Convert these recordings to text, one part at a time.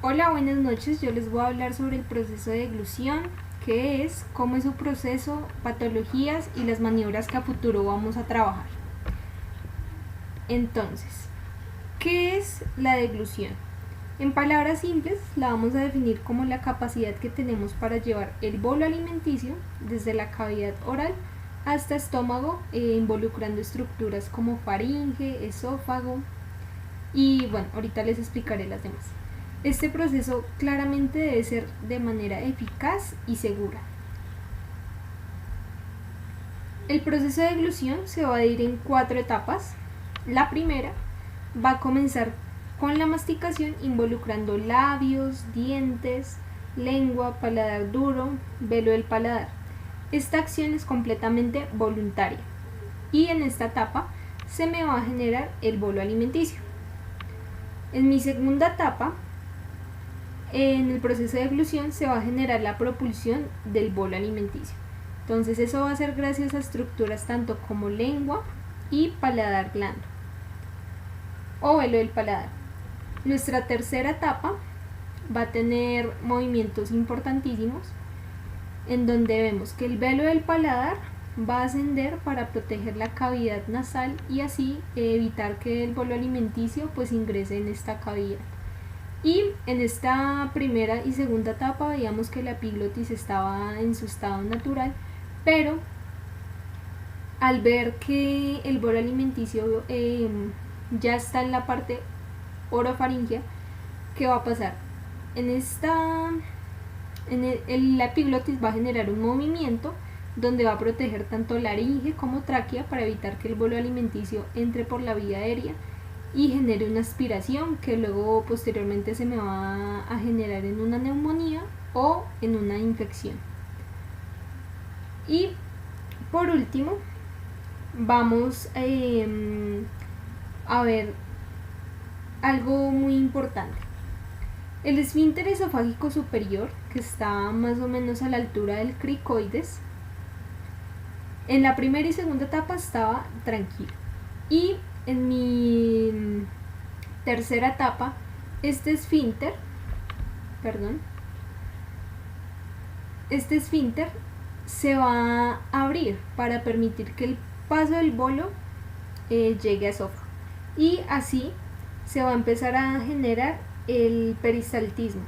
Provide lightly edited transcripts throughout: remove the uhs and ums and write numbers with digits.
Hola, buenas noches. Yo les voy a hablar sobre el proceso de deglución, qué es, cómo es su proceso, patologías y las maniobras que a futuro vamos a trabajar. Entonces, ¿qué es la deglución? En palabras simples, la vamos a definir como la capacidad que tenemos para llevar el bolo alimenticio desde la cavidad oral hasta estómago, involucrando estructuras como faringe, esófago y bueno, ahorita les explicaré las demás. Este proceso claramente debe ser de manera eficaz y segura. El proceso de deglución se va a dividir en 4 etapas. La primera va a comenzar con la masticación involucrando labios, dientes, lengua, paladar duro, velo del paladar. Esta acción es completamente voluntaria y en esta etapa se me va a generar el bolo alimenticio. En mi segunda etapa, en el proceso de deglución se va a generar la propulsión del bolo alimenticio. Entonces eso va a ser gracias a estructuras tanto como lengua y paladar blando o velo del paladar. Nuestra tercera etapa va a tener movimientos importantísimos en donde vemos que el velo del paladar va a ascender para proteger la cavidad nasal y así evitar que el bolo alimenticio pues ingrese en esta cavidad. Y en esta primera y segunda etapa veíamos que la epiglotis estaba en su estado natural, pero al ver que el bolo alimenticio ya está en la parte orofaringea, ¿qué va a pasar? La epiglotis va a generar un movimiento donde va a proteger tanto laringe como tráquea para evitar que el bolo alimenticio entre por la vía aérea y genere una aspiración que luego posteriormente se me va a generar en una neumonía o en una infección. Y por último vamos a ver algo muy importante. El esfínter esofágico superior, que está más o menos a la altura del cricoides, en la primera y segunda etapa estaba tranquilo y en mi tercera etapa este esfínter se va a abrir para permitir que el paso del bolo llegue a esófago y así se va a empezar a generar el peristaltismo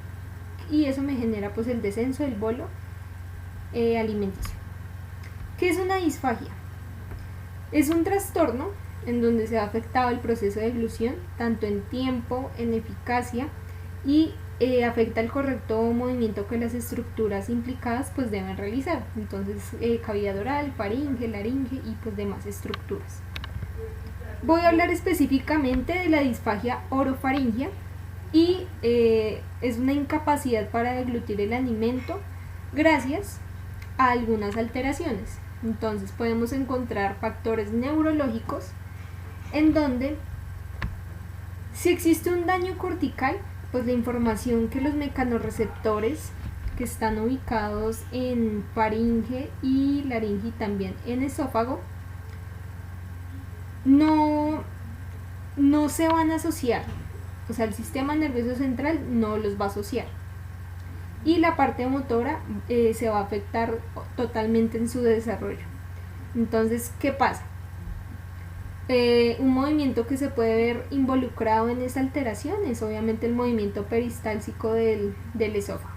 y eso me genera pues el descenso del bolo alimenticio. ¿Qué es una disfagia? Es un trastorno en donde se ha afectado el proceso de deglución tanto en tiempo, en eficacia y afecta el correcto movimiento que las estructuras implicadas pues deben realizar. Entonces cavidad oral, faringe, laringe y pues demás estructuras. Voy a hablar específicamente de la disfagia orofaringea y es una incapacidad para deglutir el alimento gracias a algunas alteraciones. Entonces podemos encontrar factores neurológicos en donde si existe un daño cortical, pues la información que los mecanorreceptores que están ubicados en faringe y laringe y también en esófago no se van a asociar, o sea el sistema nervioso central no los va a asociar y la parte motora se va a afectar totalmente en su desarrollo. Entonces, ¿qué pasa? Un movimiento que se puede ver involucrado en esta alteración es obviamente el movimiento peristáltico del esófago.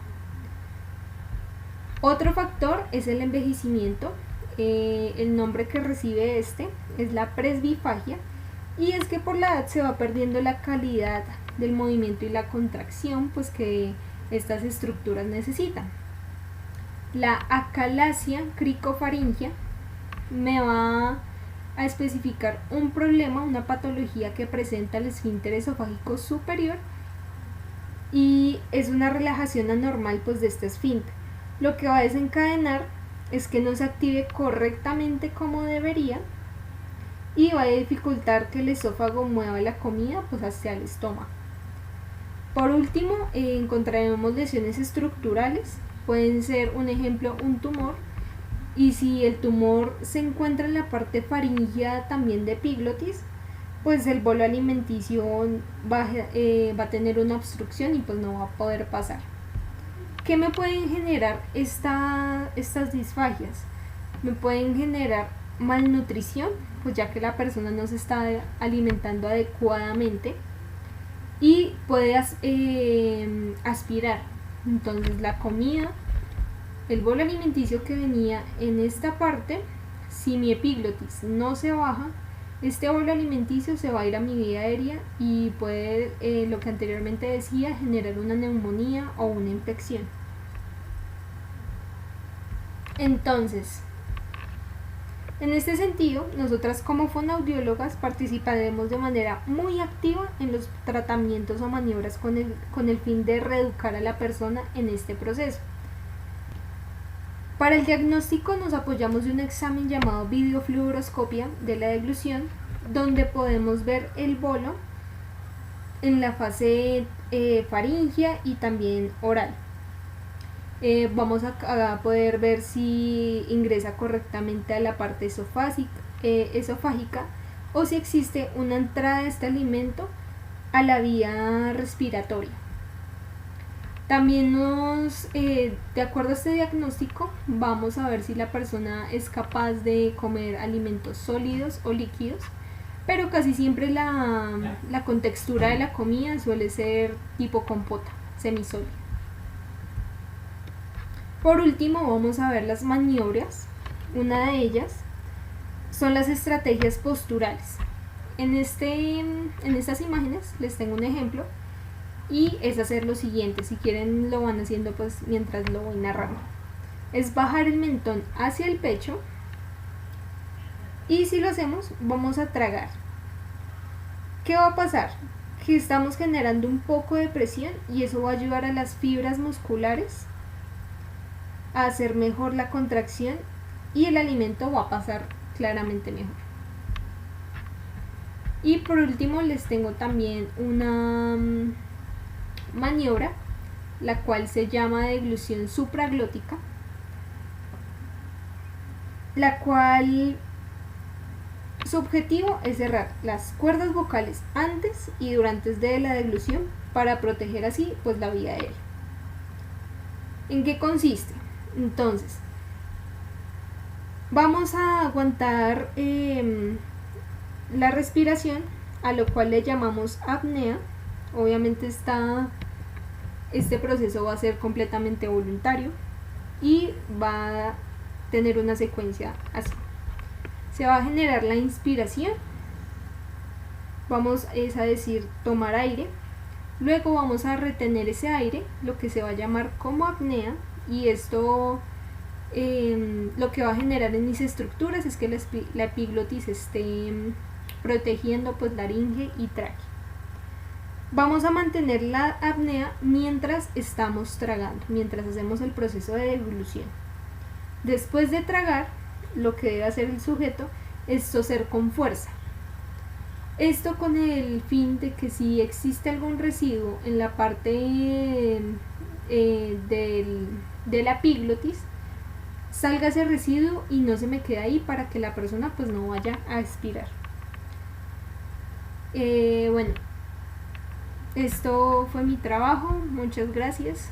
Otro factor es el envejecimiento. El nombre que recibe este es la presbifagia y es que por la edad se va perdiendo la calidad del movimiento y la contracción pues que estas estructuras necesitan. La acalasia cricofaringea me va a especificar un problema, una patología que presenta el esfínter esofágico superior y es una relajación anormal pues de este esfínter, lo que va a desencadenar es que no se active correctamente como debería y va a dificultar que el esófago mueva la comida pues hacia el estómago. Por último, encontraremos lesiones estructurales, pueden ser un ejemplo un tumor y si el tumor se encuentra en la parte faringea también de epiglotis, pues el bolo alimenticio va a tener una obstrucción y pues no va a poder pasar. ¿Qué me pueden generar estas disfagias? Me pueden generar malnutrición, pues ya que la persona no se está alimentando adecuadamente, y puede aspirar. Entonces la comida, el bolo alimenticio que venía en esta parte, si mi epiglotis no se baja, este bolo alimenticio se va a ir a mi vía aérea y puede, lo que anteriormente decía, generar una neumonía o una infección. Entonces, en este sentido, nosotras como fonoaudiólogas participaremos de manera muy activa en los tratamientos o maniobras con el fin de reeducar a la persona en este proceso. Para el diagnóstico nos apoyamos de un examen llamado videofluoroscopia de la deglución, donde podemos ver el bolo en la fase faríngea y también oral. Vamos a poder ver si ingresa correctamente a la parte esofágica o si existe una entrada de este alimento a la vía respiratoria. También de acuerdo a este diagnóstico, vamos a ver si la persona es capaz de comer alimentos sólidos o líquidos, pero casi siempre la contextura de la comida suele ser tipo compota, semisólida. Por último, vamos a ver las maniobras. Una de ellas son las estrategias posturales. En estas imágenes les tengo un ejemplo y es hacer lo siguiente. Si quieren lo van haciendo pues mientras lo voy narrando. Es bajar el mentón hacia el pecho y si lo hacemos vamos a tragar. ¿Qué va a pasar? Que estamos generando un poco de presión y eso va a ayudar a las fibras musculares a hacer mejor la contracción y el alimento va a pasar claramente mejor. Y por último les tengo también una maniobra, la cual se llama deglución supraglótica, la cual su objetivo es cerrar las cuerdas vocales antes y durante de la deglución para proteger así pues la vía aérea. ¿En qué consiste? Entonces, vamos a aguantar la respiración, a lo cual le llamamos apnea. Obviamente este proceso va a ser completamente voluntario y va a tener una secuencia así. Se va a generar la inspiración, vamos a decir tomar aire, luego vamos a retener ese aire, lo que se va a llamar como apnea, y esto lo que va a generar en mis estructuras es que la epiglotis esté protegiendo pues laringe y tráquea. Vamos a mantener la apnea mientras estamos tragando, mientras hacemos el proceso de deglución. Después de tragar, lo que debe hacer el sujeto es toser con fuerza. Esto con el fin de que si existe algún residuo en la parte de la epiglotis, salga ese residuo y no se me quede ahí para que la persona pues no vaya a expirar. Bueno, esto fue mi trabajo, muchas gracias.